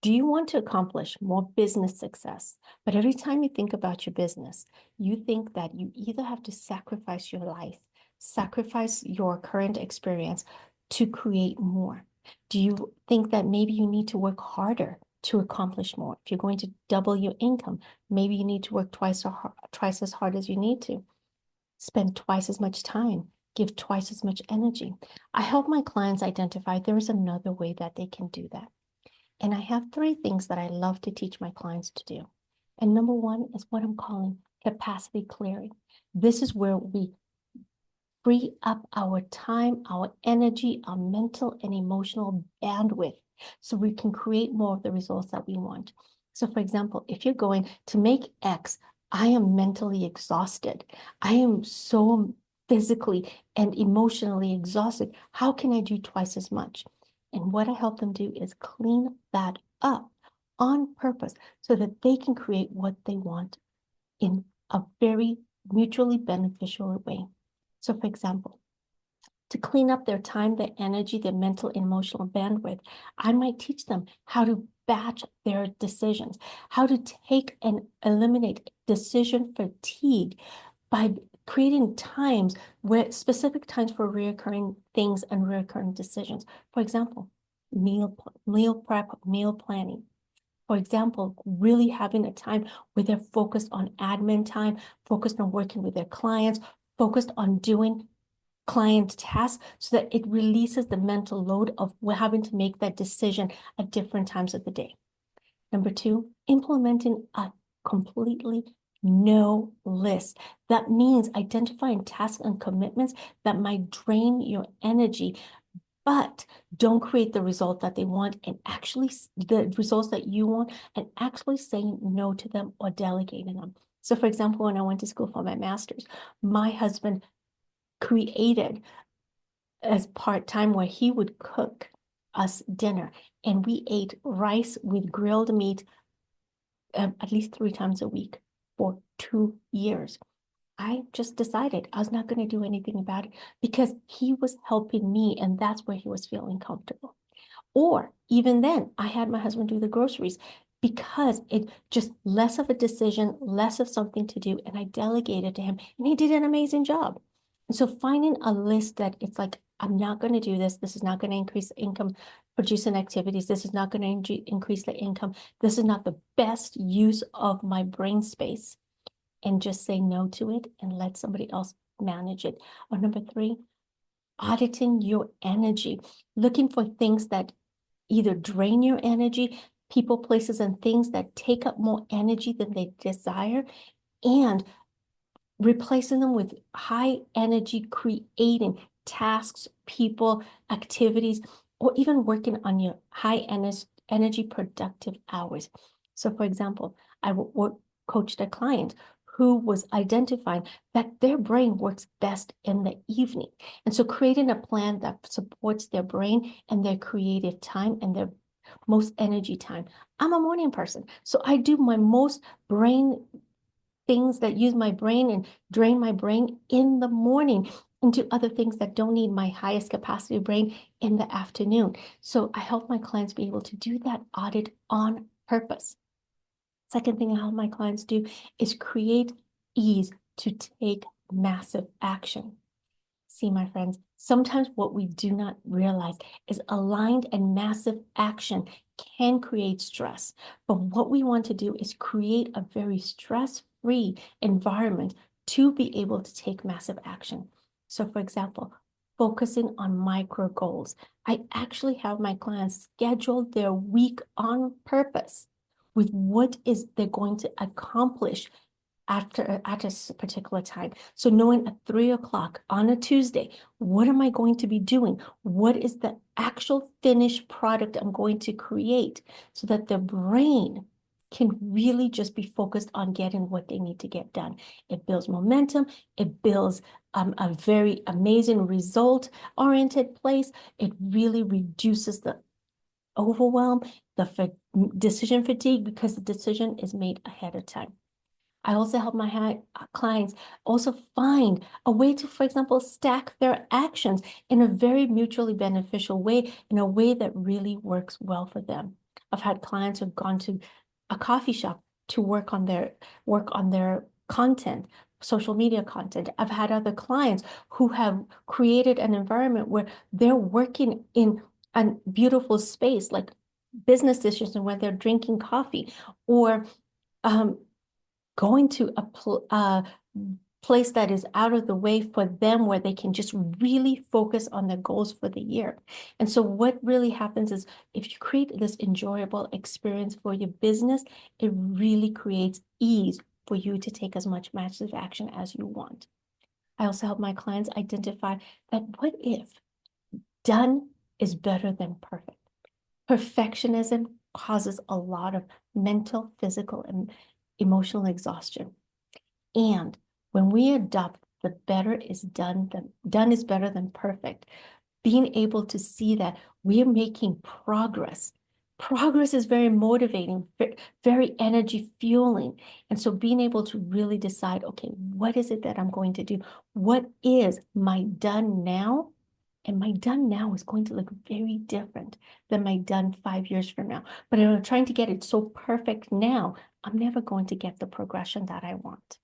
Do you want to accomplish more business success? But every time you think about your business, you think that you either have to sacrifice your life, sacrifice your current experience to create more. Do you think that maybe you need to work harder to accomplish more? If you're going to double your income, maybe you need to work twice as hard as you need to, spend twice as much time, give twice as much energy. I help my clients identify there is another way that they can do that. And I have three things that I love to teach my clients to do. And number one is what I'm calling capacity clearing. This is where we free up our time, our energy, our mental and emotional bandwidth so we can create more of the results that we want. So, for example, if you're going to make X, I am mentally exhausted. I am so physically and emotionally exhausted. How can I do twice as much? And what I help them do is clean that up on purpose so that they can create what they want in a very mutually beneficial way. So, for example, to clean up their time, their energy, their mental and emotional bandwidth, I might teach them how to batch their decisions, how to take and eliminate decision fatigue by creating times where specific times for reoccurring things and reoccurring decisions. For example, meal prep, meal planning. For example, really having a time where they're focused on admin time, focused on working with their clients, focused on doing client tasks so that it releases the mental load of having to make that decision at different times of the day. Number two, implementing a completely no list. That means identifying tasks and commitments that might drain your energy, but don't create the result that they want and actually the results that you want, and actually saying no to them or delegating them. So, for example, when I went to school for my master's, my husband created as part-time where he would cook us dinner, and we ate rice with grilled meat at least 3 times a week for 2 years. I just decided I was not going to do anything about it because he was helping me, and that's where he was feeling comfortable. Or even then, I had my husband do the groceries because it just less of a decision, less of something to do, and I delegated to him, and he did an amazing job. And so finding a list that it's like, I'm not going to do this. This is not going to increase income producing activities. This is not going to increase the income. This is not the best use of my brain space. And just say no to it and let somebody else manage it. Or number three, auditing your energy, looking for things that either drain your energy, people, places, and things that take up more energy than they desire, and replacing them with high energy creating tasks, people, activities, or even working on your high energy productive hours. So, for example, I coached a client who was identifying that their brain works best in the evening. And so creating a plan that supports their brain and their creative time and their most energy time. I'm a morning person, so I do my most brain things that use my brain and drain my brain in the morning, into other things that don't need my highest capacity brain in the afternoon. So I help my clients be able to do that audit on purpose. Second thing I help my clients do is create ease to take massive action. See, my friends, sometimes what we do not realize is aligned and massive action can create stress. But what we want to do is create a very stress-free environment to be able to take massive action. So, for example, focusing on micro goals. I actually have my clients schedule their week on purpose with what is they're going to accomplish at a particular time. So knowing at 3 o'clock on a Tuesday, what am I going to be doing? What is the actual finished product I'm going to create so that the brain can really just be focused on getting what they need to get done. It builds momentum. It builds a very amazing result-oriented place. It really reduces the overwhelm, the decision fatigue, because the decision is made ahead of time. I also help my clients also find a way to, for example, stack their actions in a very mutually beneficial way, in a way that really works well for them. I've had clients who've gone to a coffee shop to work on their content, social media content. I've had other clients who have created an environment where they're working in a beautiful space, like business decisions, and where they're drinking coffee or um, going to a place that is out of the way for them where they can just really focus on their goals for the year. And so what really happens is if you create this enjoyable experience for your business, it really creates ease for you to take as much massive action as you want. I also help my clients identify that what if done is better than perfect. Perfectionism causes a lot of mental, physical, and emotional exhaustion. And when we adopt the better is done, the done is better than perfect, being able to see that we're making progress. Progress is very motivating, very energy fueling. And so being able to really decide, okay, what is it that I'm going to do? What is my done now? And my done now is going to look very different than my done 5 years from now. But if I'm trying to get it so perfect now, I'm never going to get the progression that I want.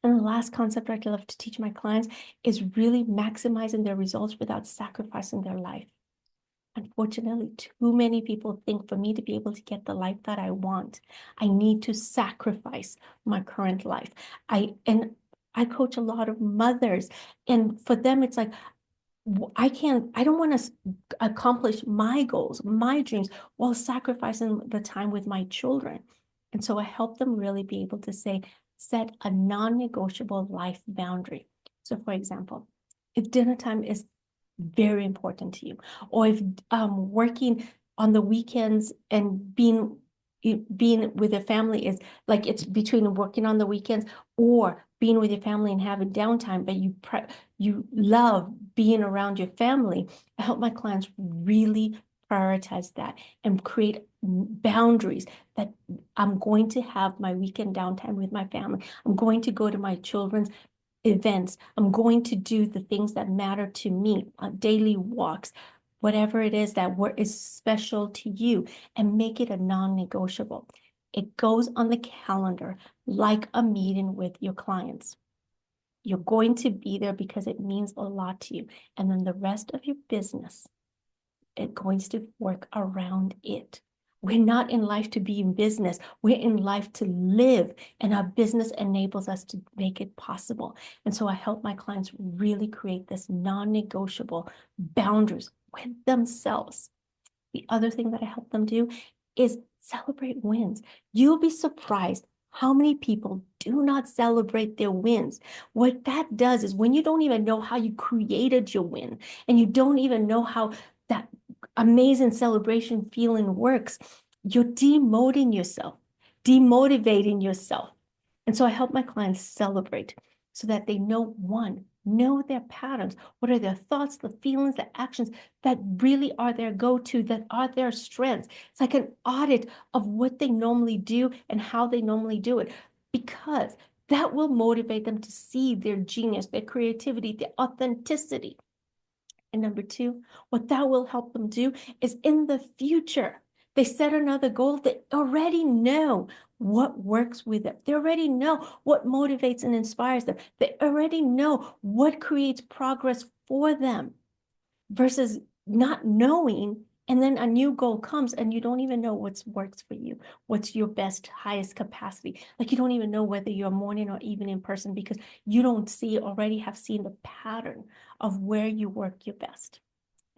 And the last concept I'd love to teach my clients is really maximizing their results without sacrificing their life. Unfortunately, too many people think for me to be able to get the life that I want, I need to sacrifice my current life. I coach a lot of mothers, and for them, it's like, I don't want to accomplish my goals, my dreams, while sacrificing the time with my children. And so I help them really be able to set a non-negotiable life boundary. So for example, if dinner time is very important to you, or if working on the weekends and being with your family is like it's between working on the weekends or being with your family and having downtime, but you love being around your family. I help my clients really prioritize that and create boundaries that I'm going to have my weekend downtime with my family. I'm going to go to my children's events. I'm going to do the things that matter to me, daily walks, whatever it is that is special to you, and make it a non-negotiable. It goes on the calendar like a meeting with your clients. You're going to be there because it means a lot to you. And then the rest of your business, it's going to work around it. We're not in life to be in business. We're in life to live, and our business enables us to make it possible. And so I help my clients really create this non-negotiable boundaries with themselves. The other thing that I help them do is celebrate wins. You'll be surprised how many people do not celebrate their wins. What that does is when you don't even know how you created your win and you don't even know how that amazing celebration feeling works, you're demoting yourself, demotivating yourself. And so I help my clients celebrate so that they know their patterns. What are their thoughts, the feelings, the actions that really are their go-to, that are their strengths. It's like an audit of what they normally do and how they normally do it, because that will motivate them to see their genius, their creativity, their authenticity. And number two, what that will help them do is in the future, they set another goal, they already know what works with them. They already know what motivates and inspires them. They already know what creates progress for them versus not knowing. And then a new goal comes and you don't even know what works for you. What's your best, highest capacity? Like you don't even know whether you're a morning or evening person because you don't already have seen the pattern of where you work your best.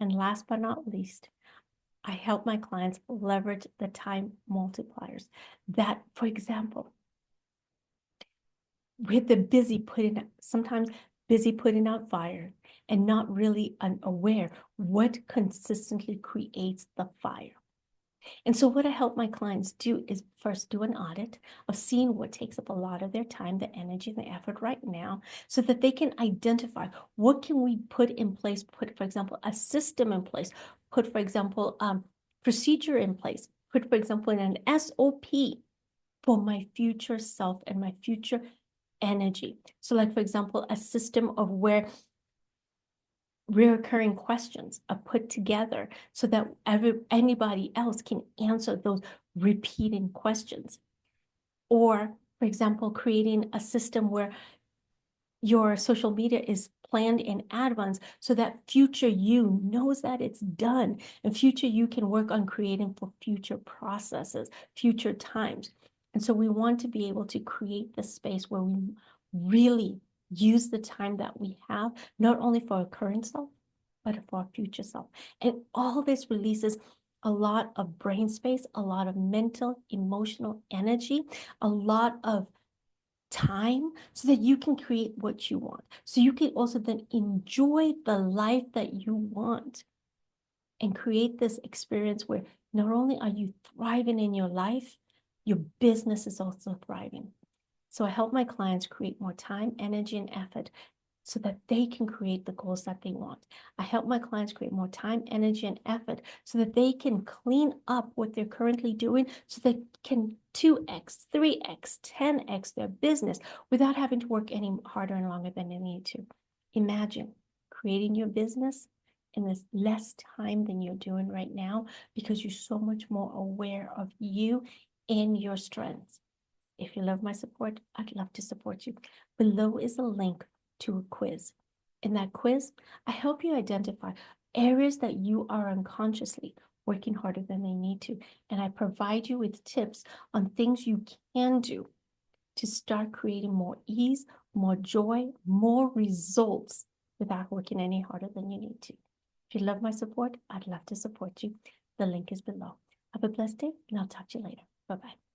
And last but not least, I help my clients leverage the time multipliers. That, for example, with the sometimes busy putting out fire and not really unaware what consistently creates the fire. And so what I help my clients do is first do an audit of seeing what takes up a lot of their time, the energy, and the effort right now, so that they can identify what can we put in place, put, for example, a system in place, put, for example, procedure in place, put, for example, in an SOP for my future self and my future energy. So like, for example, a system of where Recurring questions are put together so that anybody else can answer those repeating questions. Or, for example, creating a system where your social media is planned in advance so that future you knows that it's done, and future you can work on creating for future processes, future times. And so we want to be able to create the space where we really use the time that we have, not only for our current self, but for our future self. And all this releases a lot of brain space, a lot of mental, emotional energy, a lot of time so that you can create what you want. So you can also then enjoy the life that you want and create this experience where not only are you thriving in your life, your business is also thriving. So I help my clients create more time, energy, and effort so that they can create the goals that they want. I help my clients create more time, energy, and effort so that they can clean up what they're currently doing so they can 2x, 3x, 10x their business without having to work any harder and longer than they need to. Imagine creating your business in this less time than you're doing right now because you're so much more aware of you and your strengths. If you love my support, I'd love to support you. Below is a link to a quiz. In that quiz, I help you identify areas that you are unconsciously working harder than they need to. And I provide you with tips on things you can do to start creating more ease, more joy, more results without working any harder than you need to. If you love my support, I'd love to support you. The link is below. Have a blessed day, and I'll talk to you later. Bye-bye.